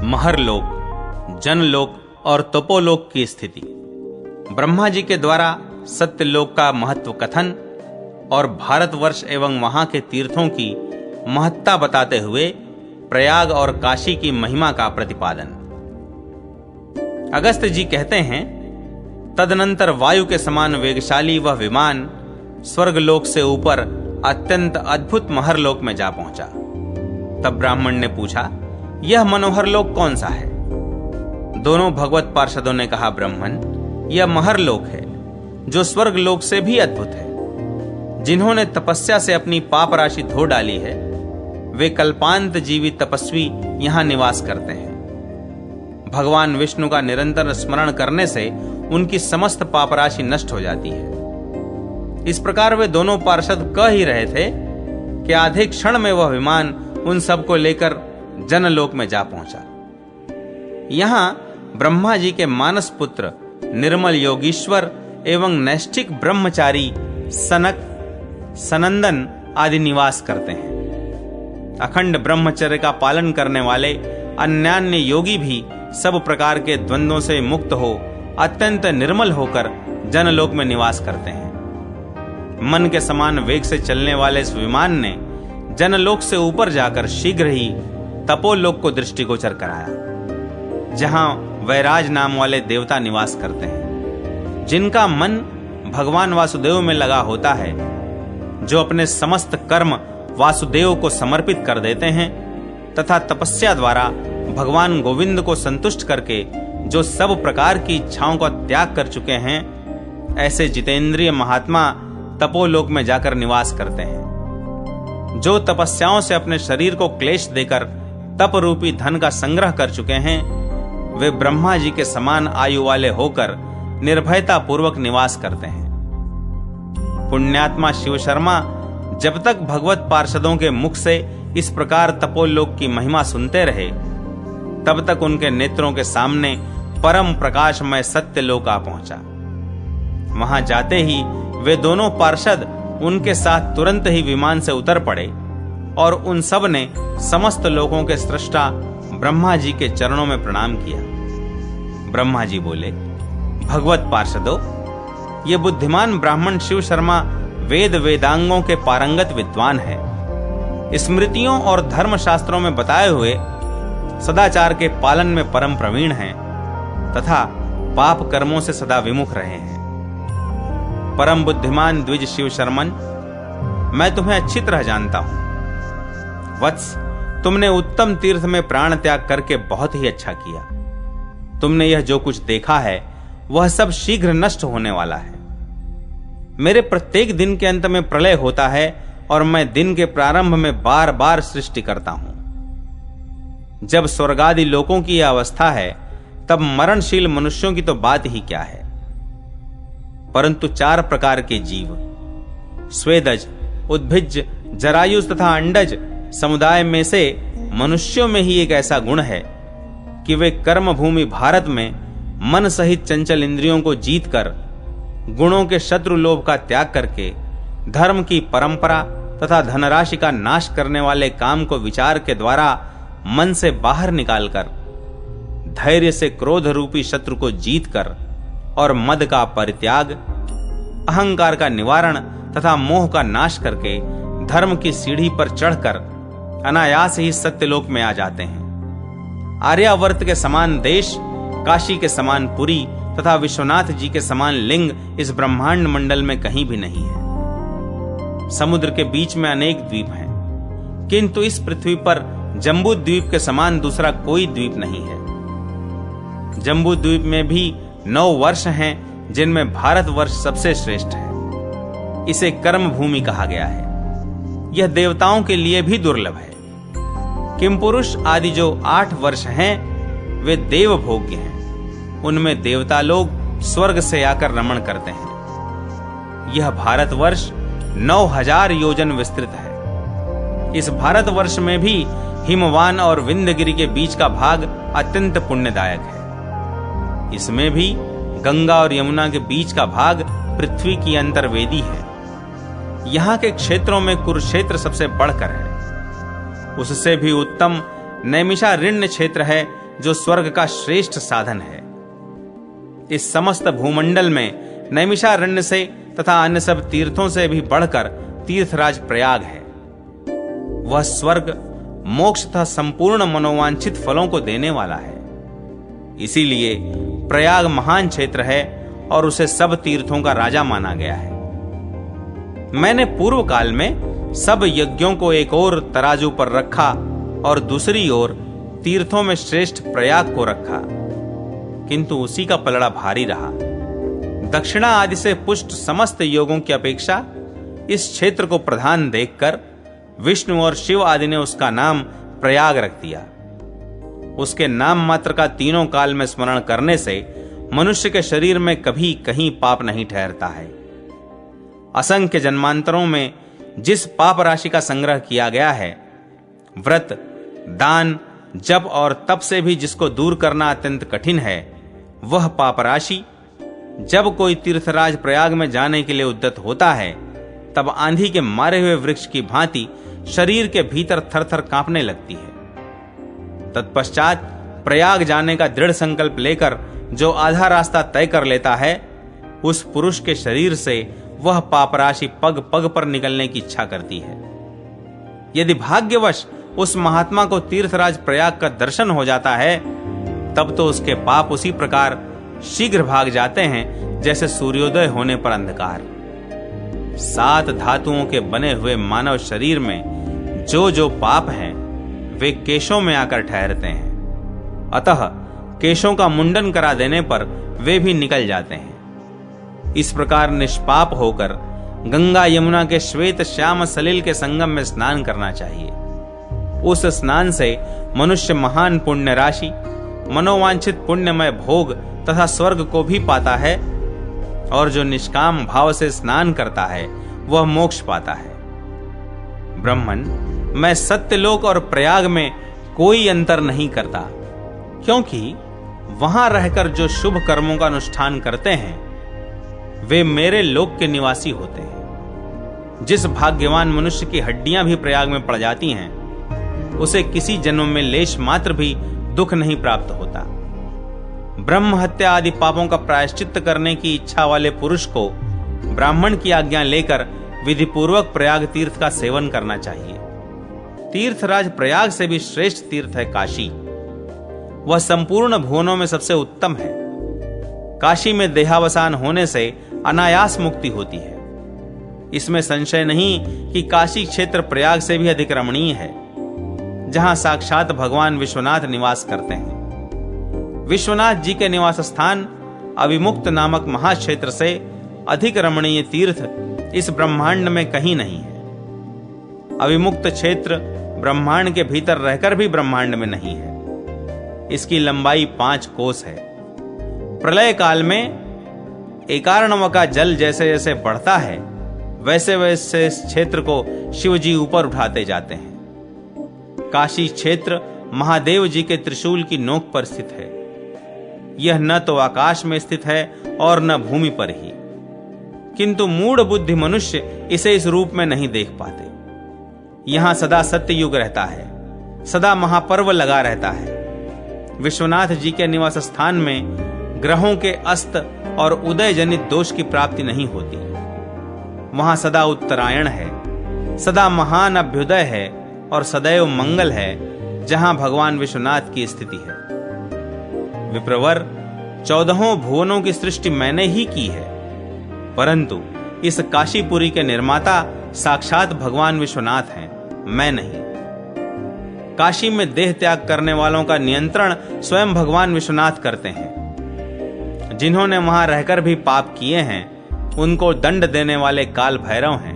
महरलोक, जनलोक और तपोलोक की स्थिति। ब्रह्मा जी के द्वारा सत्यलोक का महत्व कथन और भारतवर्ष एवं वहां के तीर्थों की महत्ता बताते हुए प्रयाग और काशी की महिमा का प्रतिपादन। अगस्त्य जी कहते हैं, तदनंतर वायु के समान वेगशाली वह विमान स्वर्गलोक से ऊपर अत्यंत अद्भुत महरलोक में जा पहुंचा। तब ब्राह्मण ने पूछा, यह मनोहर लोक कौन सा है? दोनों भगवत पार्षदों ने कहा, ब्राह्मण, यह महरलोक है जो स्वर्गलोक से भी अद्भुत है। जिन्होंने तपस्या से अपनी पाप राशि धो डाली है, वे कल्पांत जीवी तपस्वी यहां निवास करते हैं। भगवान विष्णु का निरंतर स्मरण करने से उनकी समस्त पाप राशि नष्ट हो जाती है। इस प्रकार वे दोनों पार्षद कह ही रहे थे कि आधे क्षण में वह विमान उन सबको लेकर जनलोक में जा पहुंचा। यहां ब्रह्मा जी के मानस पुत्र निर्मल योगीश्वर एवं नैष्ठिक ब्रह्मचारी सनक, सनंदन आदि निवास करते हैं। अखंड ब्रह्मचर्य का पालन करने वाले अन्यान्य योगी भी सब प्रकार के द्वंद्वों से मुक्त हो अत्यंत निर्मल होकर जनलोक में निवास करते हैं। मन के समान वेग से चलने वाले इस विमान ने जनलोक से ऊपर जाकर शीघ्र ही तपोलोक को दृष्टिगोचर कराया, जहां वैराज नाम वाले देवता निवास करते हैं, जिनका मन भगवान वासुदेव में लगा होता है, जो अपने समस्त कर्म वासुदेव को समर्पित कर देते हैं तथा तपस्या द्वारा भगवान गोविंद को संतुष्ट करके जो सब प्रकार की इच्छाओं का त्याग कर चुके हैं, ऐसे जितेंद्रिय महात्मा तपोलोक में जाकर निवास करते हैं। जो तपस्याओं से अपने शरीर को क्लेश देकर तप रूपी धन का संग्रह कर चुके हैं, वे ब्रह्मा जी के समान आयु वाले होकर निर्भयता पूर्वक निवास करते हैं। पुण्यात्मा शिव शर्मा जब तक भगवत पार्षदों के मुख से इस प्रकार तपोलोक की महिमा सुनते रहे, तब तक उनके नेत्रों के सामने परम प्रकाशमय सत्यलोक आ पहुंचा। वहां जाते ही वे दोनों पार्षद उनके साथ तुरंत ही विमान से उतर पड़े और उन सब ने समस्त लोकों के सृष्टा ब्रह्मा जी के चरणों में प्रणाम किया। ब्रह्मा जी बोले, भगवत पार्षदों, ये बुद्धिमान ब्राह्मण शिव शर्मा वेद वेदांगों के पारंगत विद्वान है। स्मृतियों और धर्मशास्त्रों में बताए हुए सदाचार के पालन में परम प्रवीण हैं तथा पाप कर्मों से सदा विमुख रहे हैं। परम बुद्धिमान द्विज शिव शर्मन, मैं तुम्हें अच्छी तरह जानता हूं। वत्स, तुमने उत्तम तीर्थ में प्राण त्याग करके बहुत ही अच्छा किया। तुमने यह जो कुछ देखा है वह सब शीघ्र नष्ट होने वाला है। मेरे प्रत्येक दिन के अंत में प्रलय होता है और मैं दिन के प्रारंभ में बार बार सृष्टि करता हूं। जब स्वर्गादि लोकों की यह अवस्था है, तब मरणशील मनुष्यों की तो बात ही क्या है। परंतु 4 प्रकार के जीव, स्वेदज, उद्भिज, जरायुज तथा अंडज समुदाय में से मनुष्यों में ही एक ऐसा गुण है कि वे कर्म भूमि भारत में मन सहित चंचल इंद्रियों को जीतकर गुणों के शत्रु लोभ का त्याग करके धर्म की परंपरा तथा धनराशि का नाश करने वाले काम को विचार के द्वारा मन से बाहर निकालकर धैर्य से क्रोध रूपी शत्रु को जीतकर और मद का परित्याग, अहंकार का निवारण तथा मोह का नाश करके धर्म की सीढ़ी पर चढ़कर अनायास ही सत्यलोक में आ जाते हैं। आर्यावर्त के समान देश, काशी के समान पुरी तथा विश्वनाथ जी के समान लिंग इस ब्रह्मांड मंडल में कहीं भी नहीं है। समुद्र के बीच में अनेक द्वीप हैं, किंतु इस पृथ्वी पर जम्बू द्वीप के समान दूसरा कोई द्वीप नहीं है। जम्बू द्वीप में भी 9 वर्ष हैं, जिनमें भारतवर्ष सबसे श्रेष्ठ है। इसे कर्म भूमि कहा गया है। यह देवताओं के लिए भी दुर्लभ है। किमपुरुष आदि जो 8 वर्ष हैं, वे देव भोग्य हैं। उनमें देवता लोग स्वर्ग से आकर रमण करते हैं। यह भारतवर्ष 9000 योजन विस्तृत है। इस भारतवर्ष में भी हिमवान और विंध्यगिरि के बीच का भाग अत्यंत पुण्यदायक है। इसमें भी गंगा और यमुना के बीच का भाग पृथ्वी की अंतर्वेदी है। यहाँ के क्षेत्रों में कुरुक्षेत्र सबसे बढ़कर है। उससे भी उत्तम नैमिषारण्य क्षेत्र है, जो स्वर्ग का श्रेष्ठ साधन है। इस समस्त भूमंडल में नैमिषारण्य से तथा अन्य सब तीर्थों से भी बढ़कर तीर्थराज प्रयाग है। वह स्वर्ग मोक्ष तथा संपूर्ण मनोवांछित फलों को देने वाला है। इसीलिए प्रयाग महान क्षेत्र है और उसे सब तीर्थों का राजा माना गया है। मैंने पूर्व काल में सब यज्ञों को एक ओर तराजू पर रखा और दूसरी ओर तीर्थों में श्रेष्ठ प्रयाग को रखा, किंतु उसी का पलड़ा भारी रहा। दक्षिणा आदि से पुष्ट समस्त योगों की अपेक्षा इस क्षेत्र को प्रधान देखकर विष्णु और शिव आदि ने उसका नाम प्रयाग रख दिया। उसके नाम मात्र का तीनों काल में स्मरण करने से मनुष्य के शरीर में कभी कहीं पाप नहीं ठहरता है। असंख्य जन्मांतरों में जिस पाप राशि का संग्रह किया गया है, व्रत, दान, जप और तप से भी जिसको दूर करना अत्यंत कठिन है, वह पाप राशि जब कोई तीर्थराज प्रयाग में जाने के लिए उद्यत होता है, तब आंधी के मारे हुए वृक्ष की भांति शरीर के भीतर थरथर कांपने लगती है। तत्पश्चात प्रयाग जाने का दृढ़ संकल्प लेकर जो आधा रास्ता तय कर लेता है, उस पुरुष के शरीर से वह पाप राशि पग पग पर निकलने की इच्छा करती है। यदि भाग्यवश उस महात्मा को तीर्थराज प्रयाग का दर्शन हो जाता है, तब तो उसके पाप उसी प्रकार शीघ्र भाग जाते हैं जैसे सूर्योदय होने पर अंधकार। 7 धातुओं के बने हुए मानव शरीर में जो जो पाप हैं, वे केशों में आकर ठहरते हैं। अतः केशों का मुंडन करा देने पर वे भी निकल जाते हैं। इस प्रकार निष्पाप होकर गंगा यमुना के श्वेत श्याम सलिल के संगम में स्नान करना चाहिए। उस स्नान से मनुष्य महान पुण्य राशि, मनोवांछित पुण्यमय भोग तथा स्वर्ग को भी पाता है, और जो निष्काम भाव से स्नान करता है वह मोक्ष पाता है। ब्रह्मन, मैं सत्यलोक और प्रयाग में कोई अंतर नहीं करता, क्योंकि वहां रहकर जो शुभ कर्मों का अनुष्ठान करते हैं वे मेरे लोक के निवासी होते हैं। जिस भाग्यवान मनुष्य की हड्डियां भी प्रयाग में पड़ जाती हैं, उसे किसी जन्म में लेश मात्र भी दुख नहीं प्राप्त होता। ब्रह्म हत्या आदि पापों का प्रायश्चित्त करने की इच्छा वाले पुरुष को ब्राह्मण की आज्ञा लेकर विधिपूर्वक प्रयाग तीर्थ का सेवन करना चाहिए। तीर्थराज प्रयाग से भी श्रेष्ठ तीर्थ है काशी। वह संपूर्ण भुवनों में सबसे उत्तम है। काशी में देहावसान होने से अनायास मुक्ति होती है। इसमें संशय नहीं कि काशी क्षेत्र प्रयाग से भी अधिक रमणीय है, जहां साक्षात भगवान विश्वनाथ निवास करते हैं। विश्वनाथ जी के निवास स्थान अविमुक्त नामक महाक्षेत्र से अधिक रमणीय तीर्थ इस ब्रह्मांड में कहीं नहीं है। अविमुक्त क्षेत्र ब्रह्मांड के भीतर रहकर भी ब्रह्मांड में नहीं है। इसकी लंबाई 5 कोस है। प्रलय काल में एकार्णव का जल जैसे जैसे बढ़ता है, वैसे वैसे इस क्षेत्र को शिव जी ऊपर उठाते जाते हैं। काशी क्षेत्र महादेव जी के त्रिशूल की नोक पर स्थित है। यह न तो आकाश में स्थित है और न भूमि पर ही, किंतु मूढ़ बुद्धि मनुष्य इसे इस रूप में नहीं देख पाते। यहां सदा सत्य युग रहता है, सदा महापर्व लगा रहता है। विश्वनाथ जी के निवास स्थान में ग्रहों के अस्त और उदय जनित दोष की प्राप्ति नहीं होती। वहां सदा उत्तरायण है, सदा महान अभ्युदय है और सदैव मंगल है, जहां भगवान विश्वनाथ की स्थिति है। विप्रवर, 14 भुवनों की सृष्टि मैंने ही की है, परंतु इस काशीपुरी के निर्माता साक्षात भगवान विश्वनाथ हैं, मैं नहीं। काशी में देह त्याग करने वालों का नियंत्रण स्वयं भगवान विश्वनाथ करते हैं। जिन्होंने वहां रहकर भी पाप किए हैं, उनको दंड देने वाले काल भैरव हैं।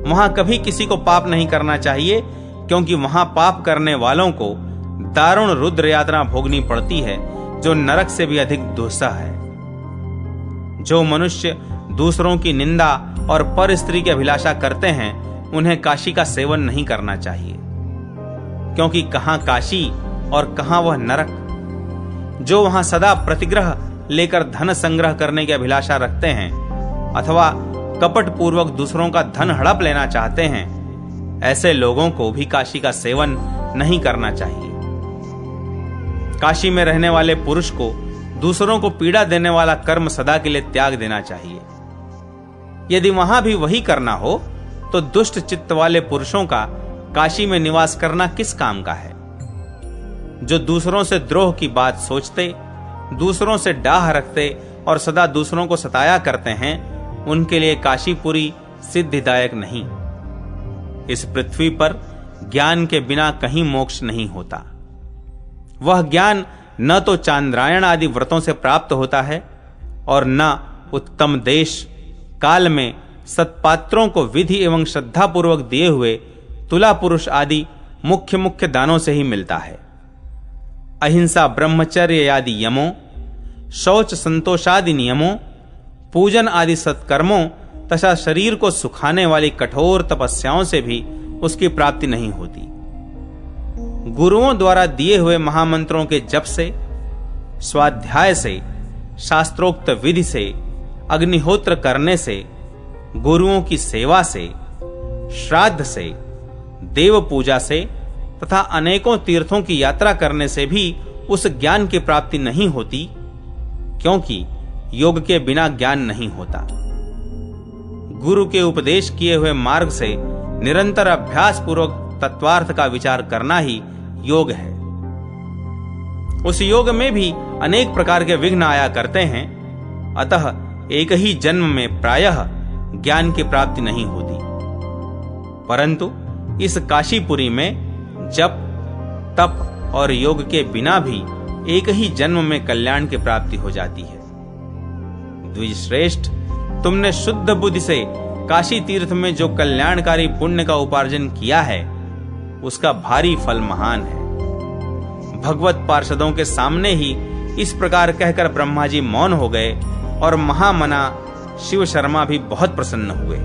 वहां कभी किसी को पाप नहीं करना चाहिए, क्योंकि वहां पाप करने वालों को दारुण रुद्र यात्रा भोगनी पड़ती है, जो नरक से भी अधिक दुस्सह है। जो मनुष्य दूसरों की निंदा और पर स्त्री की अभिलाषा करते हैं, उन्हें काशी का सेवन नहीं करना चाहिए, क्योंकि कहां काशी और कहां वह नरक। जो वहां सदा प्रतिग्रह लेकर धन संग्रह करने की अभिलाषा रखते हैं अथवा कपट पूर्वक दूसरों का धन हड़प लेना चाहते हैं, ऐसे लोगों को भी काशी का सेवन नहीं करना चाहिए। काशी में रहने वाले पुरुष को दूसरों को पीड़ा देने वाला कर्म सदा के लिए त्याग देना चाहिए। यदि वहां भी वही करना हो तो दुष्ट चित्त वाले पुरुषों का काशी में निवास करना किस काम का है? जो दूसरों से द्रोह की बात सोचते, दूसरों से डाह रखते और सदा दूसरों को सताया करते हैं, उनके लिए काशीपुरी सिद्धिदायक नहीं। इस पृथ्वी पर ज्ञान के बिना कहीं मोक्ष नहीं होता। वह ज्ञान न तो चांद्रायण आदि व्रतों से प्राप्त होता है और न उत्तम देश काल में सत्पात्रों को विधि एवं श्रद्धा पूर्वक दिए हुए तुला पुरुष आदि मुख्य मुख्य दानों से ही मिलता है। अहिंसा ब्रह्मचर्य आदि यमों, शौच संतोषादि नियमों, पूजन आदि सत्कर्मों तथा शरीर को सुखाने वाली कठोर तपस्याओं से भी उसकी प्राप्ति नहीं होती। गुरुओं द्वारा दिए हुए महामंत्रों के जप से, स्वाध्याय से, शास्त्रोक्त विधि से, अग्निहोत्र करने से, गुरुओं की सेवा से, श्राद्ध से, देव पूजा से तथा अनेकों तीर्थों की यात्रा करने से भी उस ज्ञान की प्राप्ति नहीं होती, क्योंकि योग के बिना ज्ञान नहीं होता। गुरु के उपदेश किए हुए मार्ग से निरंतर अभ्यास पूर्वक तत्वार्थ का विचार करना ही योग है। उस योग में भी अनेक प्रकार के विघ्न आया करते हैं, अतः एक ही जन्म में प्रायः ज्ञान की प्राप्ति नहीं होती। परंतु इस काशीपुरी में जप, तप और योग के बिना भी एक ही जन्म में कल्याण की प्राप्ति हो जाती है। द्विजश्रेष्ठ, तुमने शुद्ध बुद्धि से काशी तीर्थ में जो कल्याणकारी पुण्य का उपार्जन किया है, उसका भारी फल महान है। भगवत पार्षदों के सामने ही इस प्रकार कहकर ब्रह्मा जी मौन हो गए और महामना शिव शर्मा भी बहुत प्रसन्न हुए।